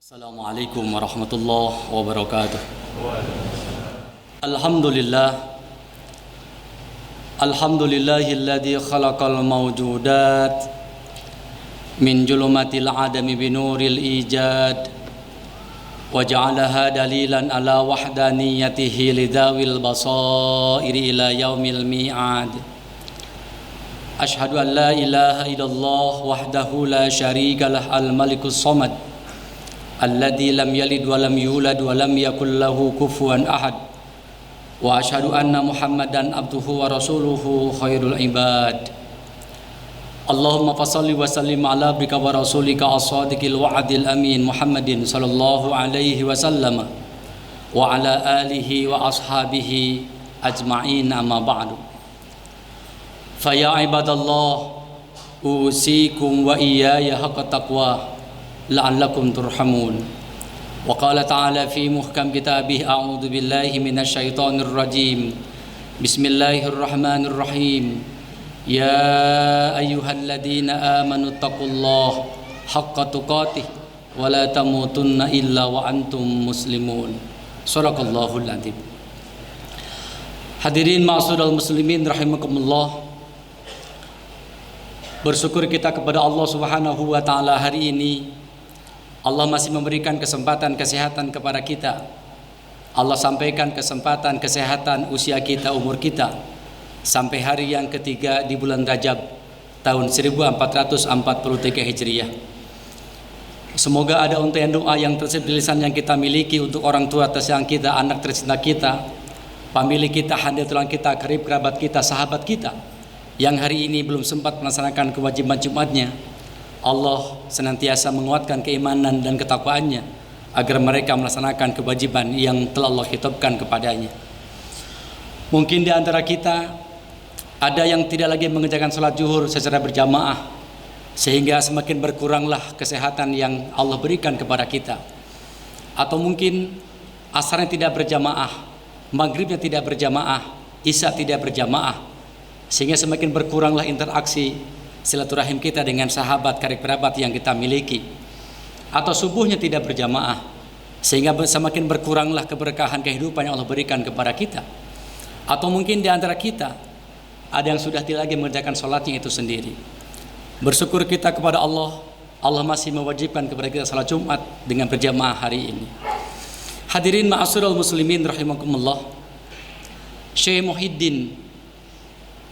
Assalamualaikum warahmatullahi wabarakatuh. Alhamdulillah. Alhamdulillahilladzi khalaqal mawjudat min julumatil adami binuril ijad wa ja'alaha dalilan ala wahdaniyatihi lidawil basairi ila yaumil mi'ad. Ashhadu an la ilaha illallah wahdahu la syarikalah al-malikus samad alladzi lam yalid wa lam yulad wa lam yakul lahu kufuwan ahad. Wa asyhadu anna Muhammadan abduhu wa rasuluhu khairul ibad. Allahumma fashalli wa sallim ala abdika wa rasulika as-sadiqil wa'dil amin Muhammadin sallallahu alaihi wasallam wa ala alihi wa ashabihi ajma'in, amma ba'du. Fa ya ibadallah, usikum wa iyaya haqqa taqwa la'allakum turhamun. Wa qala ta'ala fi muhkam kitabih, a'udzu billahi minasy syaithanir rajim. Bismillahirrahmanirrahim. Ya ayyuhalladzina amanu taqullaha haqqa tuqatih wa la tamutunna illa wa antum muslimun. Shadaqallahul adzim. Hadirin ma'asyiral muslimin rahimakumullah. Bersyukur kita kepada Allah Subhanahu wa taala, hari ini Allah masih memberikan kesempatan kesehatan kepada kita. Allah sampaikan kesempatan kesehatan usia kita, umur kita, sampai hari yang ketiga di bulan Rajab tahun 1443 Hijriah. Semoga ada untayan doa yang terselip di lisan yang kita miliki untuk orang tua tersayang kita, anak tercinta kita, pemilik kita, hadir tulang kita, karib kerabat kita, sahabat kita yang hari ini belum sempat melaksanakan kewajiban Jumatnya. Allah senantiasa menguatkan keimanan dan ketakwaannya agar mereka melaksanakan kewajiban yang telah Allah hitubkan kepadanya. Mungkin di antara kita ada yang tidak lagi mengerjakan salat zuhur secara berjamaah, sehingga semakin berkuranglah kesehatan yang Allah berikan kepada kita. Atau mungkin asarnya tidak berjamaah, maghribnya tidak berjamaah, isya tidak berjamaah, sehingga semakin berkuranglah interaksi silaturahim kita dengan sahabat karib kerabat yang kita miliki. Atau subuhnya tidak berjamaah, sehingga semakin berkuranglah keberkahan kehidupan yang Allah berikan kepada kita. Atau mungkin di antara kita ada yang sudah tidak lagi mengerjakan sholatnya itu sendiri. Bersyukur kita kepada Allah, Allah masih mewajibkan kepada kita salat Jumat dengan berjamaah hari ini. Hadirin ma'asyiral muslimin rahimakumullah. Syekh Muhyiddin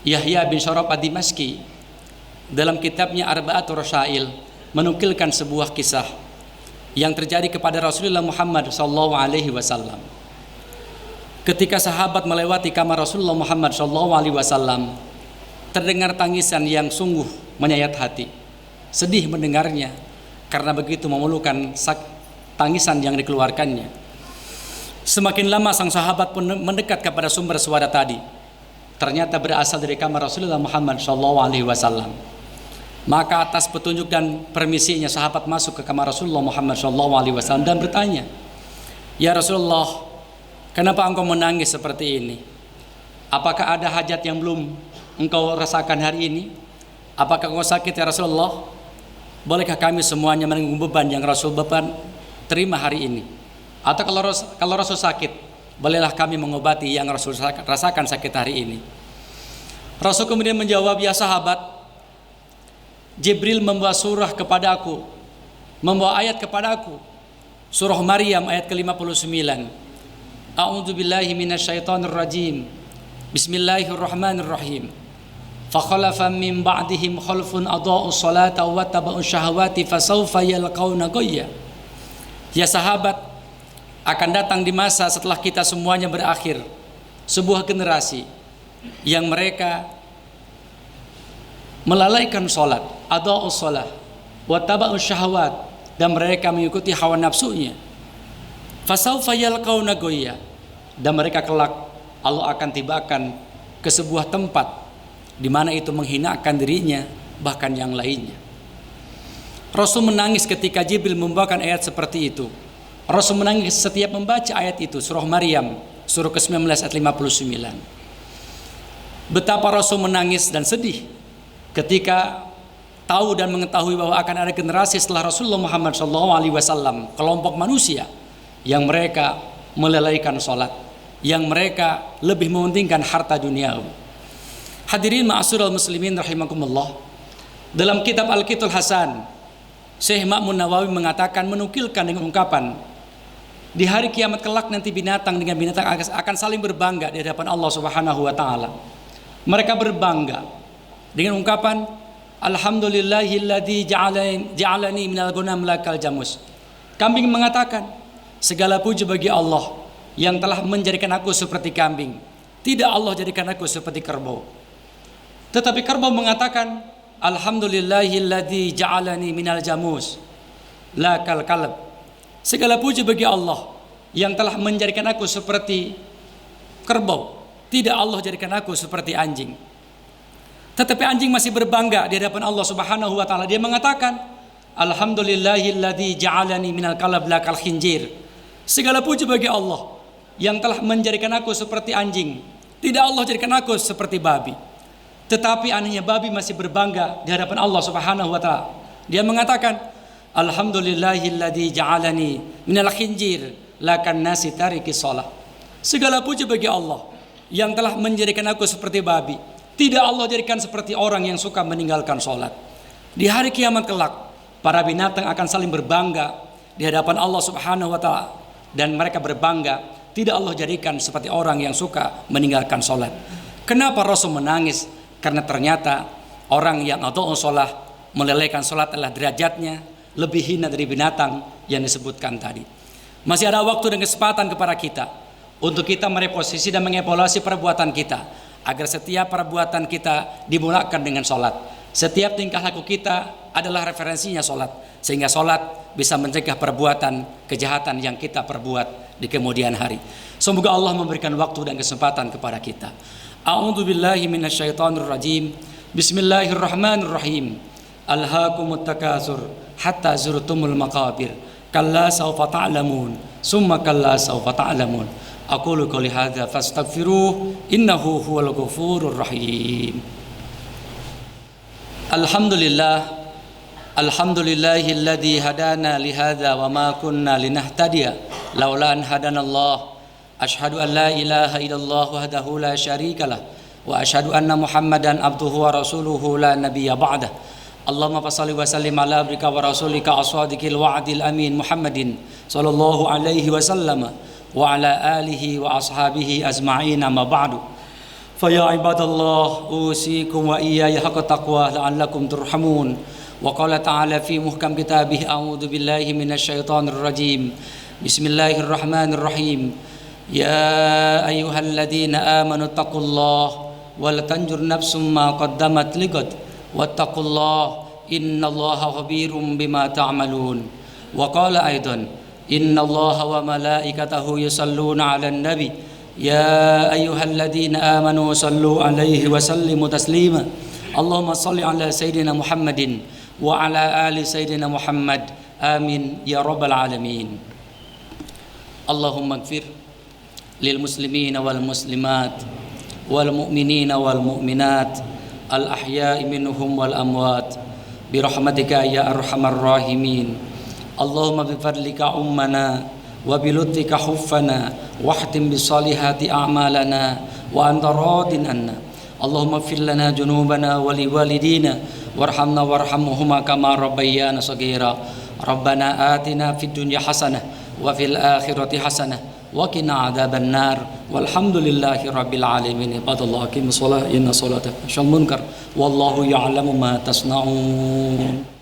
Yahya bin Syaraf ad-Dimashqi dalam kitabnya Arba'atur Rasyail menukilkan sebuah kisah yang terjadi kepada Rasulullah Muhammad SAW. Ketika sahabat melewati kamar Rasulullah Muhammad SAW, terdengar tangisan yang sungguh menyayat hati. Sedih mendengarnya karena begitu memerlukan tangisan yang dikeluarkannya. Semakin lama sang sahabat pun mendekat kepada sumber suara tadi. Ternyata berasal dari kamar Rasulullah Muhammad SAW. Maka atas petunjuk dan permisinya sahabat masuk ke kamar Rasulullah Muhammad SAW dan bertanya, "Ya Rasulullah, kenapa engkau menangis seperti ini? Apakah ada hajat yang belum engkau rasakan hari ini? Apakah engkau sakit ya Rasulullah? Bolehkah kami semuanya menanggung beban yang Rasul beban terima hari ini? Atau kalau Rasul sakit, bolehlah kami mengobati yang Rasul rasakan sakit hari ini?" Rasul kemudian menjawab, "Ya sahabat, Jibril membawa surah kepada aku, membawa ayat kepada aku. Surah Maryam ayat ke-59. A'udzu billahi minasyaitonir rajim. Bismillahirrahmanirrahim. Fa khalafa min ba'dihim khalfun adaa'us salata wa taba'us syahawati fasawfa yalqauna ghayya." Ya sahabat, akan datang di masa setelah kita semuanya berakhir sebuah generasi yang mereka melalaikan salat, adaa'us shalah, wa taba'us syahawat, dan mereka mengikuti hawa nafsunya. Fasawfa yalqauna ghayya, dan mereka kelak Allah akan tibakan ke sebuah tempat di mana itu menghinakan dirinya bahkan yang lainnya. Rasul menangis ketika Jibril membawakan ayat seperti itu. Rasul menangis setiap membaca ayat itu, surah Maryam surah ke-19 ayat 59. Betapa Rasul menangis dan sedih ketika tahu dan mengetahui bahwa akan ada generasi setelah Rasulullah Muhammad SAW, kelompok manusia yang mereka melalaikan sholat, yang mereka lebih mementingkan harta dunia. Hadirin ma'asyiral muslimin rahimakumullah. Dalam kitab Al-Qitul Hasan, Syekh Ma'mun Nawawi mengatakan, menukilkan dengan ungkapan, di hari kiamat kelak nanti binatang dengan binatang akan saling berbangga di hadapan Allah Subhanahu wa taala. Mereka berbangga dengan ungkapan, alhamdulillahilladzi ja'alani minal ghanam lakal jamus. Kambing mengatakan, segala puji bagi Allah yang telah menjadikan aku seperti kambing. Tidak Allah jadikan aku seperti kerbau. Tetapi kerbau mengatakan, alhamdulillahilladzi ja'alani minal jamus lakal kalb. Segala puji bagi Allah yang telah menjadikan aku seperti kerbau. Tidak Allah jadikan aku seperti anjing. Tetapi anjing masih berbangga di hadapan Allah Subhanahu wa taala. Dia mengatakan, alhamdulillahilladzi ja'alani minal kalb lakal khinjir. Segala puji bagi Allah yang telah menjadikan aku seperti anjing. Tidak Allah jadikan aku seperti babi. Tetapi anehnya babi masih berbangga di hadapan Allah Subhanahu wa taala. Dia mengatakan, alhamdulillahilladzi ja'alani minal khinjir lakan nasi tariki shalah. Segala puji bagi Allah yang telah menjadikan aku seperti babi. Tidak Allah jadikan seperti orang yang suka meninggalkan sholat. Di hari kiamat kelak, para binatang akan saling berbangga di hadapan Allah Subhanahu wa taala, dan mereka berbangga tidak Allah jadikan seperti orang yang suka meninggalkan sholat. Kenapa Rasul menangis? Karena ternyata orang yang adha'u sholat, melalaikan sholat adalah derajatnya lebih hina dari binatang yang disebutkan tadi. Masih ada waktu dan kesempatan kepada kita untuk kita mereposisi dan mengevaluasi perbuatan kita, agar setiap perbuatan kita dimulakan dengan sholat. Setiap tingkah laku kita adalah referensinya sholat, sehingga sholat bisa mencegah perbuatan kejahatan yang kita perbuat di kemudian hari. Semoga Allah memberikan waktu dan kesempatan kepada kita. A'udzubillahi minasyaitonirrajim. Bismillahirrahmanirrahim. Alhaakumut takasur hatta zurtumul maqabir. Kalla sawfa ta'lamun, summa kalla sawfa ta'lamun. Aqulu qouli hadza fastaghfiruh innahu huwal ghafurur rahim. Alhamdulillahilladzi hadana li hadza wa ma kunna linahtadiya laula an hadanallah. Asyhadu an la ilaha illallah wahdahu la syarikalah wa asyhadu anna Muhammadan abduhu wa rasuluhu la nabiyya ba'dah. Allahumma fassalli wa sallim ala abdika wa rasulika as-sadiqil wa'dil amin Muhammadin sallallahu alaihi wasallam wa ala alihi wa ashabihi ajma'in, amma ba'du. Fa ya ibadallah, usikum wa iyaya haqqa taqwa la'allakum turhamun. Wa qala ta'ala fi muhkam kitabih, a'udzu billahi minasyaitonir rajim. Bismillahirrahmanirrahim. Ya ayyuhalladzina amanu taqullaha wal tanjur nafsum ma qaddamat liqad wattaqullaha innallaha khabirum bima ta'malun. Wa qala aidan, innallaha wa malaikatahu yusalluna 'alan nabi ya ayyuhalladzina amanu sallu 'alaihi wa sallimu taslima. Allahumma shalli 'ala sayyidina Muhammadin wa 'ala ali sayyidina Muhammad. Amin ya rabbal alamin. Allahumma ighfir lil muslimina wal muslimat wal mu'minina wal mu'minat al ahya'i minhum wal amwat bi rahmatika ya arhamar rahimin. Allahumma bi fadlika ummana wa bi lutfika huffana wahtim bi salihati a'malana wa anta radin anna. Allahumma ighfir lana junubana wa li walidina warhamna warhamhuma kama rabbayana shaghira. Rabbana atina fid dunya hasanah wa fil akhirati hasanah wa qina adzaban nar. Walhamdulillahi rabbil alamin. Ibadallah aqimus shalah inna salata syal munkar wallahu ya'lamu ma tasna'un.